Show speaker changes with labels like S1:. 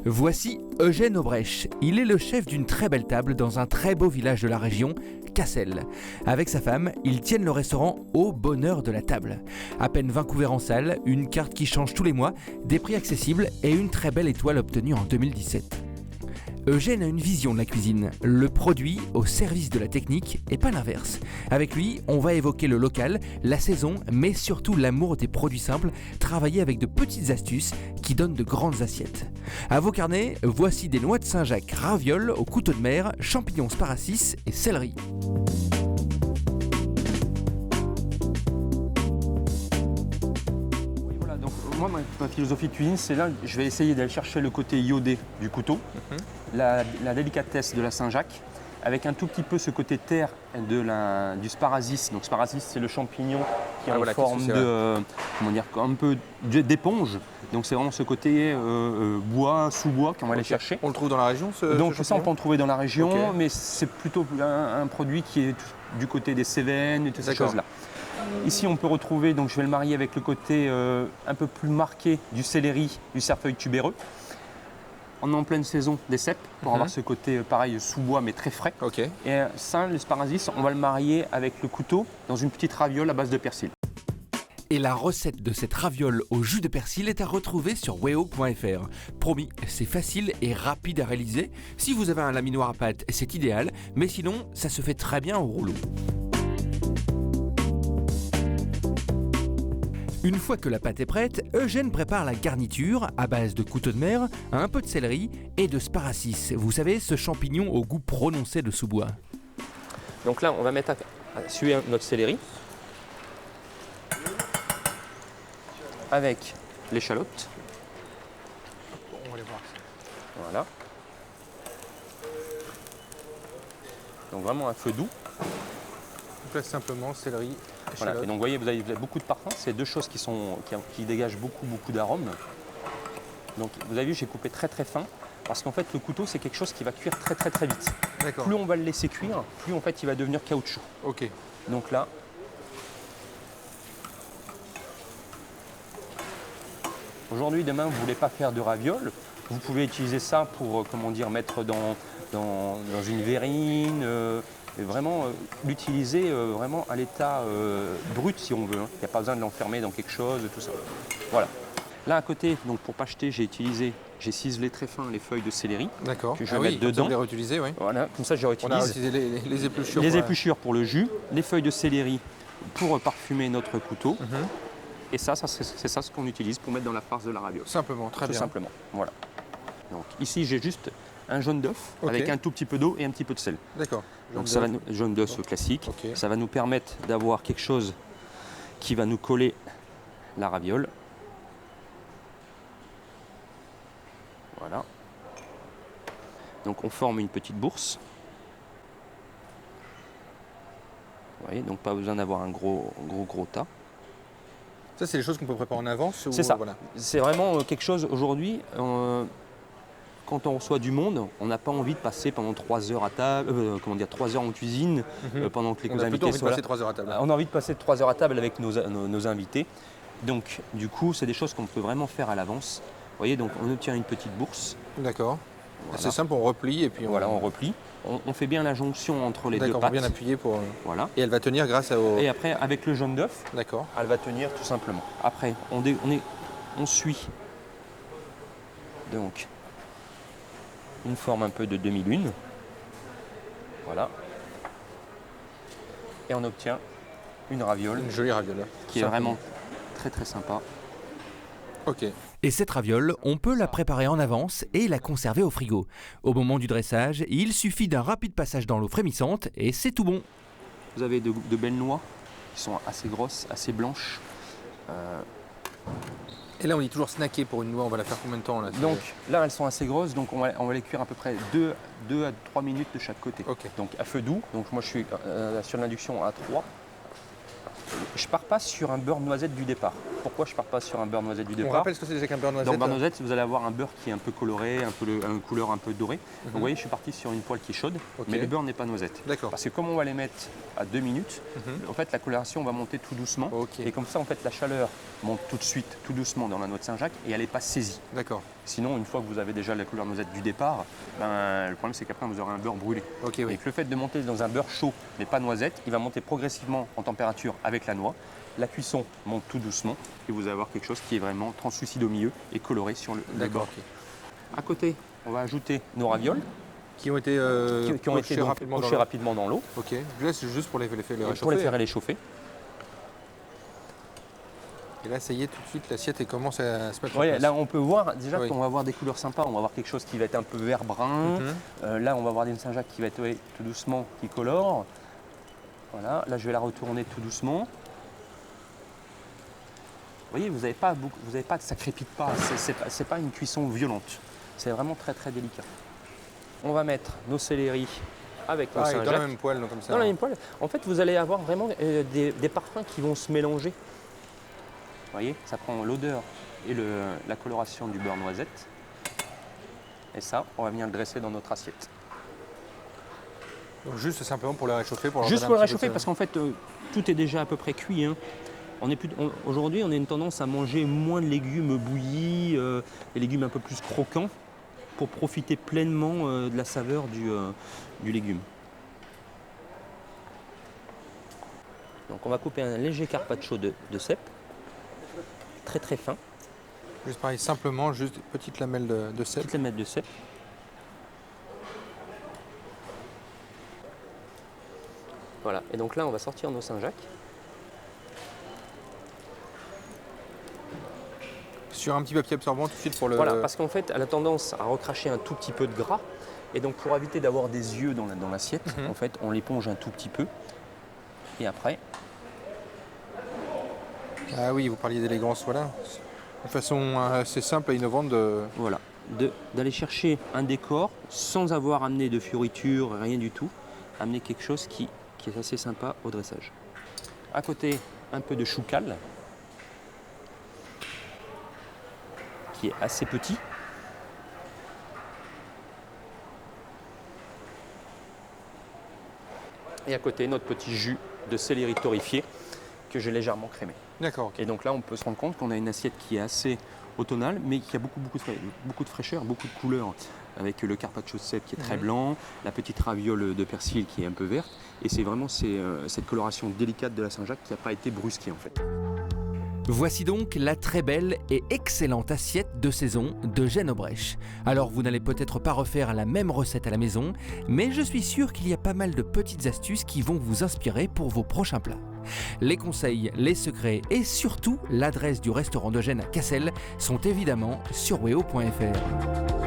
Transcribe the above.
S1: Voici Eugène Aubrèche. Il est le chef d'une très belle table dans un très beau village de la région, Cassel. Avec sa femme, ils tiennent le restaurant Au Bonheur de la Table. À peine 20 couverts en salle, une carte qui change tous les mois, des prix accessibles et une très belle étoile obtenue en 2017. Eugène a une vision de la cuisine, le produit au service de la technique et pas l'inverse. Avec lui, on va évoquer le local, la saison, mais surtout l'amour des produits simples, travailler avec de petites astuces qui donnent de grandes assiettes. À vos carnets, voici des noix de Saint-Jacques ravioles au couteau de mer, champignons sparacis et céleri.
S2: Moi, ma philosophie de cuisine, c'est là, je vais essayer d'aller chercher le côté iodé du couteau, la délicatesse de la Saint-Jacques, avec un tout petit peu ce côté terre du sparasis. Donc sparasis, c'est le champignon qui est en forme de, un peu d'éponge. Donc c'est vraiment ce côté bois, sous-bois qu'on va aller chercher.
S3: On le trouve dans la région,
S2: Donc
S3: ce
S2: ça, on peut en trouver dans la région,
S3: okay.
S2: Mais c'est plutôt un produit qui est du côté des Cévennes et toutes ces choses-là. Ici, on peut retrouver, donc je vais le marier avec le côté un peu plus marqué du céleri, du cerfeuil tubéreux. On est en pleine saison des cèpes pour avoir ce côté pareil sous-bois mais très frais.
S3: Okay.
S2: Et ça, le sparasis, on va le marier avec le couteau dans une petite raviole à base de persil.
S1: Et la recette de cette raviole au jus de persil est à retrouver sur weo.fr. Promis, c'est facile et rapide à réaliser. Si vous avez un laminoir à pâte, c'est idéal, mais sinon, ça se fait très bien au rouleau. Une fois que la pâte est prête, Eugène prépare la garniture à base de couteau de mer, un peu de céleri et de sparacis. Vous savez, ce champignon au goût prononcé de sous-bois.
S2: Donc là, on va mettre à suer notre céleri avec l'échalote.
S3: On va les voir.
S2: Voilà. Donc vraiment un feu doux.
S3: Donc là, simplement céleri.
S2: Voilà. Et donc vous voyez, vous avez beaucoup de parfums. C'est deux choses qui dégagent beaucoup d'arômes. Donc vous avez vu, j'ai coupé très fin parce qu'en fait le couteau c'est quelque chose qui va cuire très vite. Plus on va le laisser cuire, plus en fait il va devenir caoutchouc.
S3: Ok.
S2: Donc là, aujourd'hui, demain, vous ne voulez pas faire de ravioles, vous pouvez utiliser ça pour mettre dans une verrine. Et vraiment l'utiliser vraiment à l'état brut si on veut. Il n'y a pas besoin de l'enfermer dans quelque chose, tout ça. Voilà. Là à côté, donc pour pas jeter, j'ai ciselé très fin les feuilles de céleri.
S3: D'accord.
S2: Que je vais mettre dedans.
S3: Les réutiliser, oui.
S2: Voilà, comme ça je réutilise.
S3: On a utilisé les épluchures.
S2: Les épluchures pour le jus, les feuilles de céleri pour parfumer notre couteau. Et ça c'est ça ce qu'on utilise pour mettre dans la farce de la raviole.
S3: Simplement, très bien.
S2: Tout simplement. Voilà. Donc ici j'ai juste un jaune d'œuf avec un tout petit peu d'eau et un petit peu de sel.
S3: D'accord.
S2: Donc ça va jaune d'œuf classique.
S3: Okay.
S2: Ça va nous permettre d'avoir quelque chose qui va nous coller la raviole. Voilà. Donc on forme une petite bourse. Vous voyez, donc pas besoin d'avoir un gros tas.
S3: Ça, c'est les choses qu'on peut préparer en avance.
S2: C'est ça.
S3: Voilà.
S2: C'est vraiment quelque chose aujourd'hui. Quand on reçoit du monde, on n'a pas envie de passer pendant 3 heures à table, 3 heures en cuisine, pendant que les invités soient là.
S3: On a plutôt envie de passer 3 heures à table.
S2: On a envie de passer 3 heures à table avec nos invités. Donc, du coup, c'est des choses qu'on peut vraiment faire à l'avance. Vous voyez, donc on obtient une petite bourse.
S3: D'accord.
S2: Voilà.
S3: C'est simple, on replie et puis
S2: on replie. On fait bien la jonction entre les deux pattes.
S3: D'accord, bien appuyer pour.
S2: Voilà.
S3: Et elle va tenir grâce au.
S2: Et après, avec le jaune d'œuf,
S3: d'accord.
S2: Elle va tenir tout simplement. Après, on suit. Donc, une forme un peu de demi-lune. Voilà. Et on obtient une raviole.
S3: Une jolie raviole.
S2: Qui est vraiment très sympa.
S3: Ok.
S1: Et cette raviole, on peut la préparer en avance et la conserver au frigo. Au moment du dressage, il suffit d'un rapide passage dans l'eau frémissante et c'est tout bon.
S2: Vous avez de belles noix qui sont assez grosses, assez blanches.
S3: Et là, on dit toujours snacker pour une noix. On va la faire combien de temps là?
S2: Donc là, elles sont assez grosses, donc on va les cuire à peu près 2 à 3 minutes de chaque côté.
S3: Okay.
S2: Donc à feu doux. Donc moi, je suis sur l'induction à 3. Je pars pas sur un beurre noisette du départ. Pourquoi je pars pas sur un beurre noisette du
S3: On
S2: départ?
S3: rappelle ce que c'est déjà qu'un beurre noisette.
S2: Dans le beurre noisette, vous allez avoir un beurre qui est un peu coloré, une couleur un peu dorée. Donc vous voyez, je suis parti sur une poêle qui est chaude,
S3: Ok.
S2: mais le beurre n'est pas noisette.
S3: D'accord.
S2: Parce que comme on va les mettre à 2 minutes,
S3: Mhm.
S2: en fait la coloration va monter tout doucement.
S3: Ok.
S2: Et comme ça, en fait, la chaleur monte tout de suite, tout doucement dans la noix de Saint-Jacques et elle n'est pas saisie.
S3: D'accord.
S2: Sinon, une fois que vous avez déjà la couleur noisette du départ, le problème c'est qu'après vous aurez un beurre brûlé.
S3: Ok,
S2: Et
S3: oui.
S2: que le fait de monter dans un beurre chaud, mais pas noisette, il va monter progressivement en température avec la noix. La cuisson monte tout doucement et vous allez avoir quelque chose qui est vraiment translucide au milieu et coloré sur le
S3: D'accord.
S2: bord. À côté, on va ajouter nos ravioles
S3: Qui ont été
S2: qui ont été
S3: pochés
S2: donc
S3: rapidement dans
S2: pochés
S3: l'eau.
S2: rapidement dans l'eau
S3: Ok. Je laisse juste pour les réchauffer.
S2: pour les faire réchauffer.
S3: Et là, ça y est, tout de suite, l'assiette elle commence à se mettre en
S2: Ouais,
S3: place.
S2: là, on peut voir déjà
S3: Oui.
S2: qu'on va avoir des couleurs sympas. On va avoir quelque chose qui va être un peu vert-brun.
S3: Mhm.
S2: Là, on va avoir une Saint-Jacques qui va être tout doucement, qui colore. Voilà, là, je vais la retourner tout doucement. Vous voyez, vous n'avez pas, ça crépite pas. C'est pas une cuisson violente. C'est vraiment très très délicat. On va mettre nos céleris avec nos
S3: Ah, et dans la
S2: Saint-Jacques.
S3: même poêle, donc comme ça.
S2: Dans la même poêle. En fait, vous allez avoir vraiment des parfums qui vont se mélanger. Vous voyez, ça prend l'odeur et la coloration du beurre noisette. Et ça, on va venir le dresser dans notre assiette.
S3: Donc juste simplement pour les réchauffer. Pour leur
S2: Juste
S3: donner
S2: pour le
S3: un petit peu
S2: réchauffer,
S3: de-
S2: parce qu'en fait, tout est déjà à peu près cuit. Hein. Aujourd'hui, on a une tendance à manger moins de légumes bouillis, des légumes un peu plus croquants, pour profiter pleinement de la saveur du légume. Donc on va couper un léger carpaccio de cèpe, très très fin,
S3: Juste pareil, simplement, juste petite lamelle de sel.
S2: petite lamelle de cèpe. Voilà, et donc là on va sortir nos Saint-Jacques.
S3: Sur un petit papier absorbant tout de suite pour le.
S2: Voilà, parce qu'en fait, elle a tendance à recracher un tout petit peu de gras. Et donc, pour éviter d'avoir des yeux dans l'assiette,
S3: Mhm.
S2: en fait, on l'éponge un tout petit peu. Et après,
S3: Ah oui, vous parliez d'élégance, voilà. Une façon assez simple et innovante de.
S2: voilà, d'aller chercher un décor sans avoir amené de fioritures, rien du tout. Amener quelque chose qui est assez sympa au dressage. À côté, un peu de choucal, qui est assez petit. Et à côté, notre petit jus de céleri torréfié que j'ai légèrement crémé.
S3: D'accord, ok.
S2: Et donc là, on peut se rendre compte qu'on a une assiette qui est assez automnale, mais qui a beaucoup de fraîcheur, beaucoup de couleurs, avec le carpaccio de cèpe qui est très blanc, la petite raviole de persil qui est un peu verte. Et c'est vraiment cette coloration délicate de la Saint-Jacques qui n'a pas été brusquée en fait.
S1: Voici donc la très belle et excellente assiette de saison d'Eugène Aubrèche. Alors vous n'allez peut-être pas refaire la même recette à la maison, mais je suis sûr qu'il y a pas mal de petites astuces qui vont vous inspirer pour vos prochains plats. Les conseils, les secrets et surtout l'adresse du restaurant d'Eugène à Cassel sont évidemment sur weo.fr.